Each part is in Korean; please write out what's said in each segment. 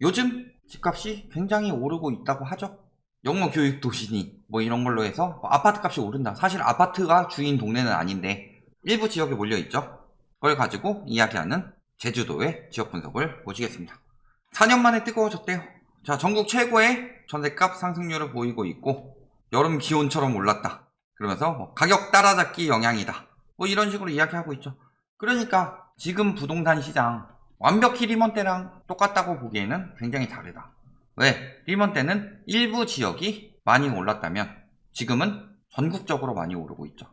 요즘 집값이 굉장히 오르고 있다고 하죠. 영어 교육 도시니 뭐 이런 걸로 해서 아파트 값이 오른다. 사실 아파트가 주인 동네는 아닌데 일부 지역에 몰려있죠. 그걸 가지고 이야기하는 제주도의 지역 분석을 보시겠습니다. 4년 만에 뜨거워졌대요. 자, 전국 최고의 전셋값 상승률을 보이고 있고 여름 기온처럼 올랐다. 그러면서 뭐 가격 따라잡기 영향이다. 뭐 이런 식으로 이야기하고 있죠. 그러니까 지금 부동산 시장 완벽히 리먼 때랑 똑같다고 보기에는 굉장히 다르다. 왜? 리먼 때는 일부 지역이 많이 올랐다면 지금은 전국적으로 많이 오르고 있죠.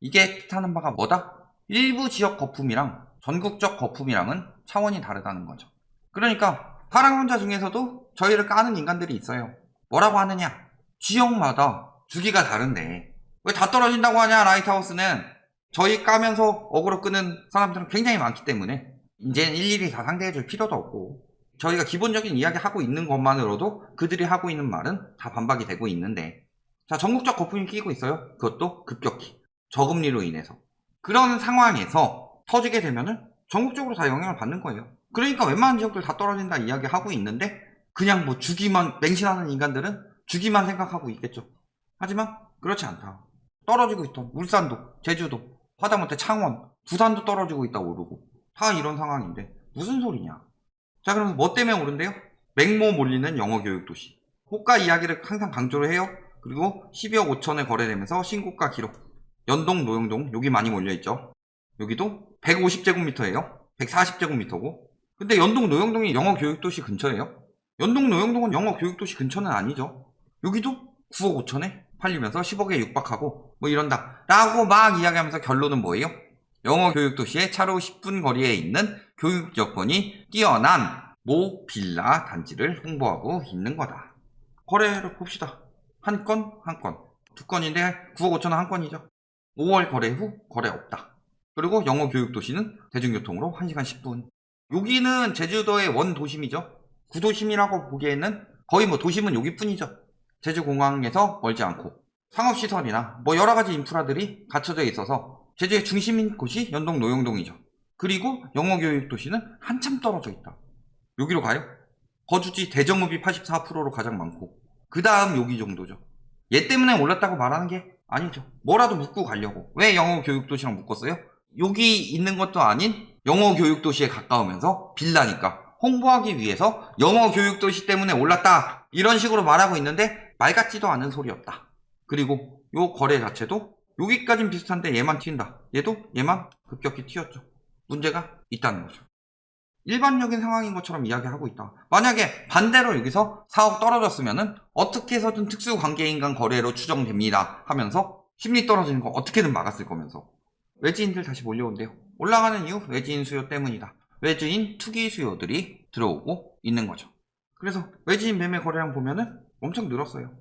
이게 뜻하는 바가 뭐다? 일부 지역 거품이랑 전국적 거품이랑은 차원이 다르다는 거죠. 그러니까 파랑혼자 중에서도 저희를 까는 인간들이 있어요. 뭐라고 하느냐? 지역마다 주기가 다른데 왜 다 떨어진다고 하냐 라이트하우스는. 저희 까면서 어그로 끄는 사람들은 굉장히 많기 때문에 이제는 일일이 다 상대해줄 필요도 없고 저희가 기본적인 이야기 하고 있는 것만으로도 그들이 하고 있는 말은 다 반박이 되고 있는데, 자, 전국적 거품이 끼고 있어요. 그것도 급격히 저금리로 인해서. 그런 상황에서 터지게 되면은 전국적으로 다 영향을 받는 거예요. 그러니까 웬만한 지역들 다 떨어진다 이야기하고 있는데 그냥 뭐 주기만 맹신하는 인간들은 주기만 생각하고 있겠죠. 하지만 그렇지 않다. 떨어지고 있던 울산도, 제주도, 하다못해 창원, 부산도 떨어지고 있다 오르고 다 이런 상황인데 무슨 소리냐. 자, 그럼 뭐 때문에 오른대요? 맹모 몰리는 영어 교육 도시. 호가 이야기를 항상 강조를 해요. 그리고 12억 5천에 거래되면서 신고가 기록. 연동, 노영동 여기 많이 몰려있죠. 여기도 150제곱미터예요. 140제곱미터고. 근데 연동, 노영동이 영어 교육 도시 근처예요. 연동, 노영동은 영어 교육 도시 근처는 아니죠. 여기도 9억 5천에 팔리면서 10억에 육박하고 뭐 이런다 라고 막 이야기하면서 결론은 뭐예요? 영어 교육 도시의 차로 10분 거리에 있는 교육 여건이 뛰어난 모 빌라 단지를 홍보하고 있는 거다. 거래를 봅시다. 한 건, 한 건. 두 건인데 9억 5천원 한 건이죠. 5월 거래 후 거래 없다. 그리고 영어 교육 도시는 대중교통으로 1시간 10분. 여기는 제주도의 원도심이죠. 구도심이라고 보기에는 거의 뭐 도심은 여기뿐이죠. 제주공항에서 멀지 않고 상업시설이나 뭐 여러가지 인프라들이 갖춰져 있어서 제주의 중심인 곳이 연동 노영동이죠. 그리고 영어교육도시는 한참 떨어져 있다. 여기로 가요? 거주지 대정읍이 84%로 가장 많고 그 다음 여기 정도죠. 얘 때문에 올랐다고 말하는 게 아니죠. 뭐라도 묶고 가려고. 왜 영어교육도시랑 묶었어요? 여기 있는 것도 아닌 영어교육도시에 가까우면서 빌라니까 홍보하기 위해서 영어교육도시 때문에 올랐다 이런 식으로 말하고 있는데 말 같지도 않은 소리였다. 그리고 요 거래 자체도 여기까진 비슷한데 얘만 튄다. 얘도 얘만 급격히 튀었죠. 문제가 있다는 거죠. 일반적인 상황인 것처럼 이야기하고 있다. 만약에 반대로 여기서 4억 떨어졌으면은 어떻게 해서든 특수관계인 간 거래로 추정됩니다 하면서 심리 떨어지는 거 어떻게든 막았을 거면서 외지인들 다시 몰려온대요. 올라가는 이유 외지인 수요 때문이다. 외지인 투기 수요들이 들어오고 있는 거죠. 그래서 외지인 매매 거래량 보면은 엄청 늘었어요.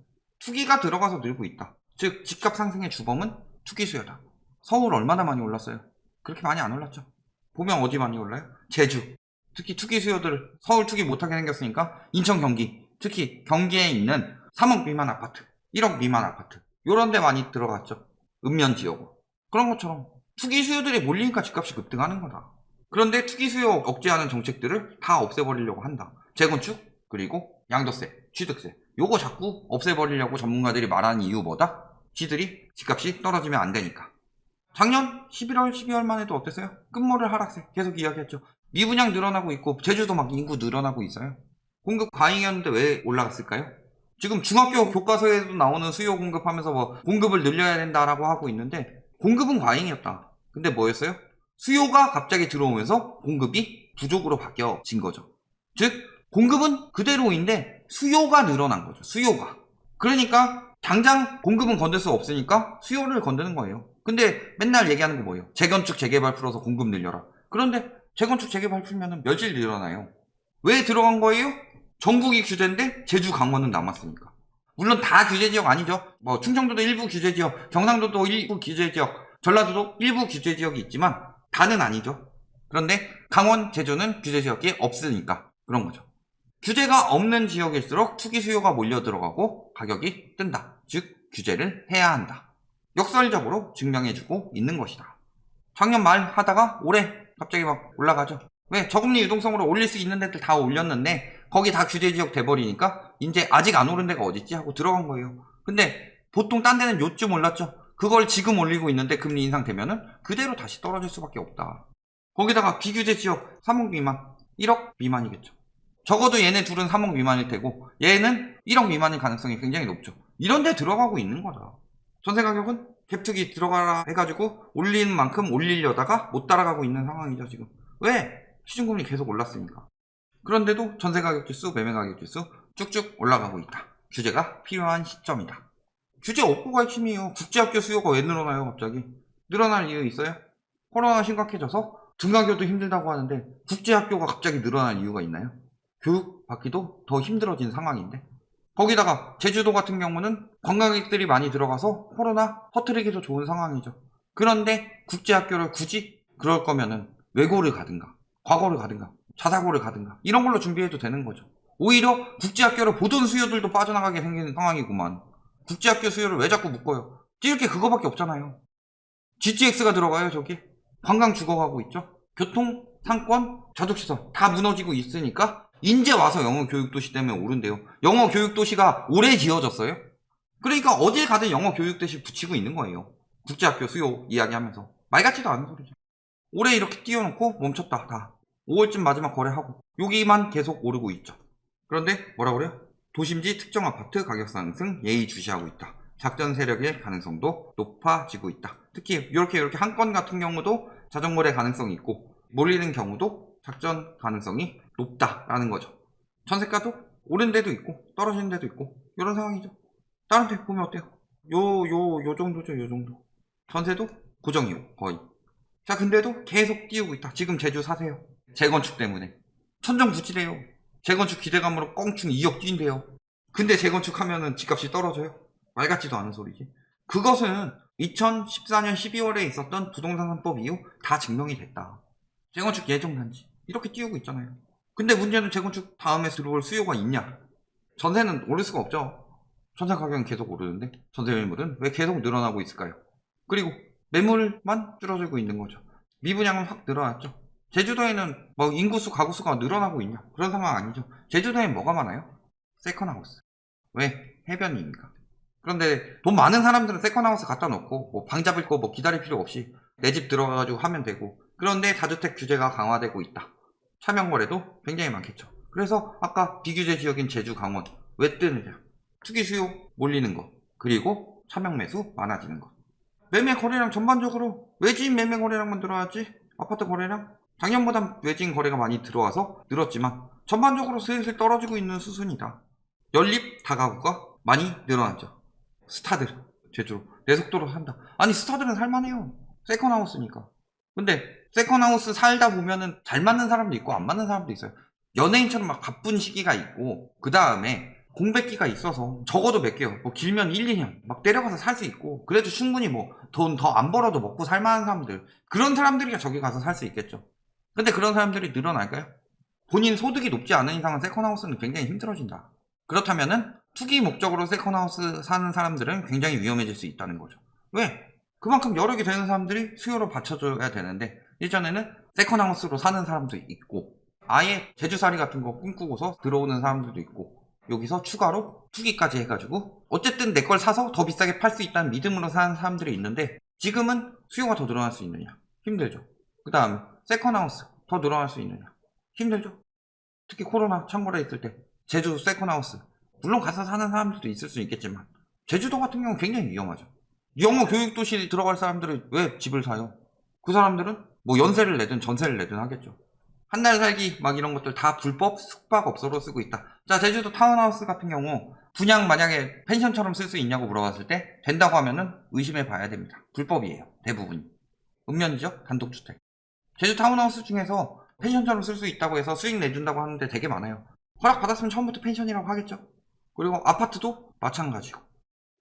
투기가 들어가서 늘고 있다. 즉 집값 상승의 주범은 투기 수요다. 서울 얼마나 많이 올랐어요? 그렇게 많이 안 올랐죠. 보면 어디 많이 올라요? 제주. 특히 투기 수요들 서울 투기 못하게 생겼으니까 인천, 경기, 특히 경기에 있는 3억 미만 아파트, 1억 미만 아파트 요런 데 많이 들어갔죠. 읍면 지역으로. 그런 것처럼 투기 수요들이 몰리니까 집값이 급등하는 거다. 그런데 투기 수요 억제하는 정책들을 다 없애버리려고 한다. 재건축, 그리고 양도세, 취득세 요거 자꾸 없애버리려고 전문가들이 말하는 이유보다 지들이 집값이 떨어지면 안 되니까. 작년 11월, 12월만 해도 어땠어요? 끝모를 하락세 계속 이야기했죠. 미분양 늘어나고 있고 제주도 막 인구 늘어나고 있어요. 공급 과잉이었는데 왜 올라갔을까요? 지금 중학교 교과서에도 나오는 수요 공급하면서 뭐 공급을 늘려야 된다라고 하고 있는데 공급은 과잉이었다. 근데 뭐였어요? 수요가 갑자기 들어오면서 공급이 부족으로 바뀌어진 거죠. 즉 공급은 그대로인데 수요가 늘어난 거죠. 수요가. 그러니까 당장 공급은 건들 수 없으니까 수요를 건드는 거예요. 근데 맨날 얘기하는 거 뭐예요? 재건축 재개발 풀어서 공급 늘려라. 그런데 재건축 재개발 풀면은 며칠 늘어나요. 왜 들어간 거예요? 전국이 규제인데 제주 강원은 남았으니까. 물론 다 규제지역 아니죠. 뭐 충청도도 일부 규제지역, 경상도도 일부 규제지역, 전라도도 일부 규제지역이 있지만 다는 아니죠. 그런데 강원, 제주는 규제지역이 없으니까 그런 거죠. 규제가 없는 지역일수록 투기 수요가 몰려 들어가고 가격이 뜬다. 즉 규제를 해야 한다. 역설적으로 증명해주고 있는 것이다. 작년 말 하다가 올해 갑자기 막 올라가죠. 왜? 저금리 유동성으로 올릴 수 있는 데들 다 올렸는데 거기 다 규제지역 돼버리니까 이제 아직 안 오른 데가 어딨지 하고 들어간 거예요. 근데 보통 딴 데는 요쯤 올랐죠. 그걸 지금 올리고 있는데 금리 인상되면은 그대로 다시 떨어질 수밖에 없다. 거기다가 비규제 지역 3억 미만, 1억 미만이겠죠. 적어도 얘네 둘은 3억 미만일 테고 얘는 1억 미만일 가능성이 굉장히 높죠. 이런 데 들어가고 있는 거다. 전세 가격은 갭투기 들어가라 해가지고 올리는 만큼 올리려다가 못 따라가고 있는 상황이죠 지금. 왜? 시중금리 계속 올랐으니까. 그런데도 전세 가격 지수, 매매 가격 지수 쭉쭉 올라가고 있다. 규제가 필요한 시점이다. 규제 없고가 핵심이에요. 국제학교 수요가 왜 늘어나요 갑자기? 늘어날 이유 있어요? 코로나 심각해져서 등하교도 힘들다고 하는데 국제학교가 갑자기 늘어날 이유가 있나요? 교육 받기도 더 힘들어진 상황인데. 거기다가 제주도 같은 경우는 관광객들이 많이 들어가서 코로나 퍼뜨리기도 좋은 상황이죠. 그런데 국제학교를 굳이 그럴 거면은 외고를 가든가 과거를 가든가 자사고를 가든가 이런 걸로 준비해도 되는 거죠. 오히려 국제학교를 보던 수요들도 빠져나가게 생기는 상황이구만. 국제학교 수요를 왜 자꾸 묶어요? 띄울 게 그거밖에 없잖아요. GTX가 들어가요 저기. 관광 죽어가고 있죠. 교통, 상권, 자족시설 다 무너지고 있으니까 인제 와서 영어 교육도시 때문에 오른대요. 영어 교육도시가 오래 지어졌어요. 그러니까 어딜 가든 영어 교육도시 붙이고 있는 거예요. 국제학교 수요 이야기하면서. 말 같지도 않은 소리죠. 올해 이렇게 띄워놓고 멈췄다 다. 5월쯤 마지막 거래하고 여기만 계속 오르고 있죠. 그런데 뭐라 그래요? 도심지 특정 아파트 가격 상승 예의주시하고 있다. 작전 세력의 가능성도 높아지고 있다. 특히 이렇게 한 건 같은 경우도 자정거래 가능성이 있고 몰리는 경우도 작전 가능성이 높다라는 거죠. 전세가도 오른 데도 있고 떨어지는 데도 있고 이런 상황이죠. 다른 데 보면 어때요? 요 정도죠. 요 정도. 전세도 고정이요 거의. 자 근데도 계속 띄우고 있다. 지금 제주 사세요. 재건축 때문에. 천정부지래요. 재건축 기대감으로 껑충 2억 뛴대요. 근데 재건축하면은 집값이 떨어져요? 말 같지도 않은 소리지. 그것은 2014년 12월에 있었던 부동산 3법 이후 다 증명이 됐다. 재건축 예정단지 이렇게 띄우고 있잖아요. 근데 문제는 재건축 다음에 들어올 수요가 있냐? 전세는 오를 수가 없죠. 전세 가격은 계속 오르는데 전세 매물은 왜 계속 늘어나고 있을까요? 그리고 매물만 줄어들고 있는 거죠. 미분양은 확 늘어났죠. 제주도에는 뭐 인구수, 가구수가 늘어나고 있냐? 그런 상황 아니죠. 제주도에 뭐가 많아요? 세컨하우스. 왜? 해변이니까. 그런데 돈 많은 사람들은 세컨하우스 갖다 놓고 뭐 방 잡을 거 뭐 기다릴 필요 없이 내 집 들어가가지고 하면 되고. 그런데 다주택 규제가 강화되고 있다. 차명거래도 굉장히 많겠죠. 그래서 아까 비규제 지역인 제주, 강원 왜 뜨느냐? 투기 수요 몰리는 거, 그리고 차명 매수 많아지는 거. 매매 거래량 전반적으로 외지인 매매 거래량만 들어왔지 아파트 거래량 작년보다 외지인 거래가 많이 들어와서 늘었지만 전반적으로 슬슬 떨어지고 있는 수순이다. 연립 다가구가 많이 늘어났죠. 스타들 제주로 내 속도로 산다. 아니 스타들은 살만해요. 세컨하우스니까. 근데 세컨하우스 살다 보면은 잘 맞는 사람도 있고 안 맞는 사람도 있어요. 연예인처럼 막 바쁜 시기가 있고 그 다음에 공백기가 있어서 적어도 몇 개요. 뭐 길면 1, 2년 막 내려가서 살 수 있고 그래도 충분히 뭐 돈 더 안 벌어도 먹고 살만한 사람들 그런 사람들이 저기 가서 살 수 있겠죠. 근데 그런 사람들이 늘어날까요? 본인 소득이 높지 않은 이상은 세컨하우스는 굉장히 힘들어진다. 그렇다면은 투기 목적으로 세컨하우스 사는 사람들은 굉장히 위험해질 수 있다는 거죠. 왜? 그만큼 여러 개 되는 사람들이 수요로 받쳐줘야 되는데 예전에는 세컨하우스로 사는 사람도 있고 아예 제주살이 같은 거 꿈꾸고서 들어오는 사람들도 있고 여기서 추가로 투기까지 해가지고 어쨌든 내 걸 사서 더 비싸게 팔 수 있다는 믿음으로 사는 사람들이 있는데 지금은 수요가 더 늘어날 수 있느냐? 힘들죠. 그 다음에 세컨하우스 더 늘어날 수 있느냐? 힘들죠. 특히 코로나 창궐에 있을 때 제주 세컨하우스 물론 가서 사는 사람들도 있을 수 있겠지만 제주도 같은 경우는 굉장히 위험하죠. 영어 교육도시 들어갈 사람들은 왜 집을 사요? 그 사람들은 뭐 연세를 내든 전세를 내든 하겠죠. 한 달 살기 막 이런 것들 다 불법 숙박업소로 쓰고 있다. 자 제주도 타운하우스 같은 경우 분양 만약에 펜션처럼 쓸 수 있냐고 물어봤을 때 된다고 하면은 의심해 봐야 됩니다. 불법이에요. 대부분이. 읍면지역 단독주택. 제주 타운하우스 중에서 펜션처럼 쓸 수 있다고 해서 수익 내준다고 하는데 되게 많아요. 허락 받았으면 처음부터 펜션이라고 하겠죠. 그리고 아파트도 마찬가지고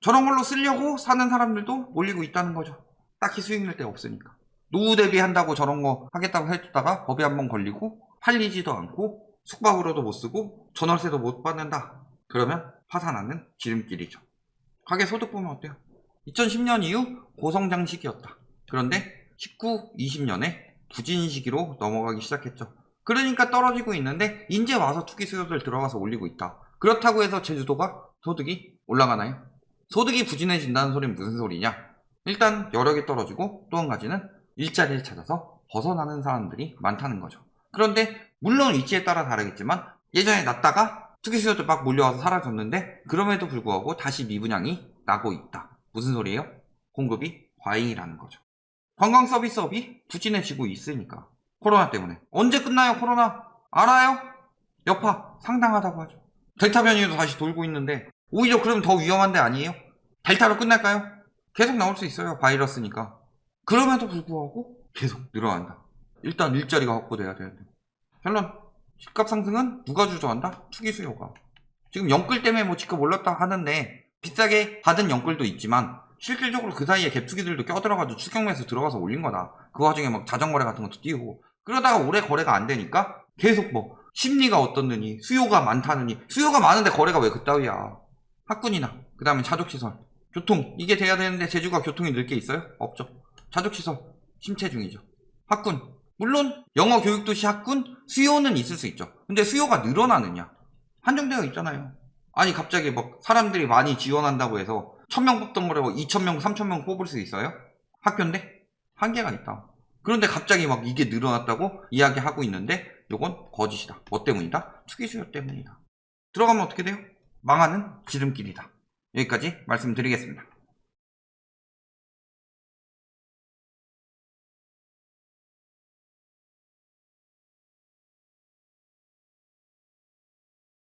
저런 걸로 쓰려고 사는 사람들도 몰리고 있다는 거죠. 딱히 수익 낼 데 없으니까. 노후 대비한다고 저런 거 하겠다고 해주다가 법에 한번 걸리고 팔리지도 않고 숙박으로도 못 쓰고 전월세도 못 받는다. 그러면 파산하는 지름길이죠. 가계 소득 보면 어때요? 2010년 이후 고성장 시기였다. 그런데 19, 20년에 부진 시기로 넘어가기 시작했죠. 그러니까 떨어지고 있는데 이제 와서 투기 수요들 들어가서 올리고 있다. 그렇다고 해서 제주도가 소득이 올라가나요? 소득이 부진해진다는 소리는 무슨 소리냐? 일단 여력이 떨어지고 또 한 가지는 일자리를 찾아서 벗어나는 사람들이 많다는 거죠. 그런데 물론 위치에 따라 다르겠지만 예전에 났다가 투기 수요들 막 몰려와서 사라졌는데 그럼에도 불구하고 다시 미분양이 나고 있다. 무슨 소리예요? 공급이 과잉이라는 거죠. 관광 서비스업이 부진해지고 있으니까. 코로나 때문에. 언제 끝나요 코로나? 알아요? 여파 상당하다고 하죠. 델타 변이도 다시 돌고 있는데 오히려 그러면 더 위험한 데 아니에요? 델타로 끝날까요? 계속 나올 수 있어요. 바이러스니까. 그럼에도 불구하고 계속 늘어난다. 일단 일자리가 확보돼야 되는데. 결론 집값 상승은 누가 주저한다? 투기 수요가. 지금 영끌 때문에 뭐 집값 올랐다 하는데 비싸게 받은 영끌도 있지만 실질적으로 그 사이에 갭투기들도 껴들어가지고 추경매수 들어가서 올린 거다. 그 와중에 막 자전거래 같은 것도 띄우고 그러다가 올해 거래가 안 되니까 계속 뭐 심리가 어떻느니 수요가 많다느니 수요가 많은데 거래가 왜 그따위야. 학군이나 그 다음에 자족시설 교통 이게 돼야 되는데 제주가 교통이 늘 게 있어요? 없죠. 자족시설 심체 중이죠. 학군 물론 영어 교육도시 학군 수요는 있을 수 있죠. 근데 수요가 늘어나느냐 한정되어 있잖아요. 아니 갑자기 막 사람들이 많이 지원한다고 해서 1000명 뽑던 거를 2000명 3000명 뽑을 수 있어요? 학교인데 한계가 있다. 그런데 갑자기 막 이게 늘어났다고 이야기하고 있는데 요건 거짓이다. 뭐 때문이다? 투기 수요 때문이다. 들어가면 어떻게 돼요? 망하는 지름길이다. 여기까지 말씀드리겠습니다.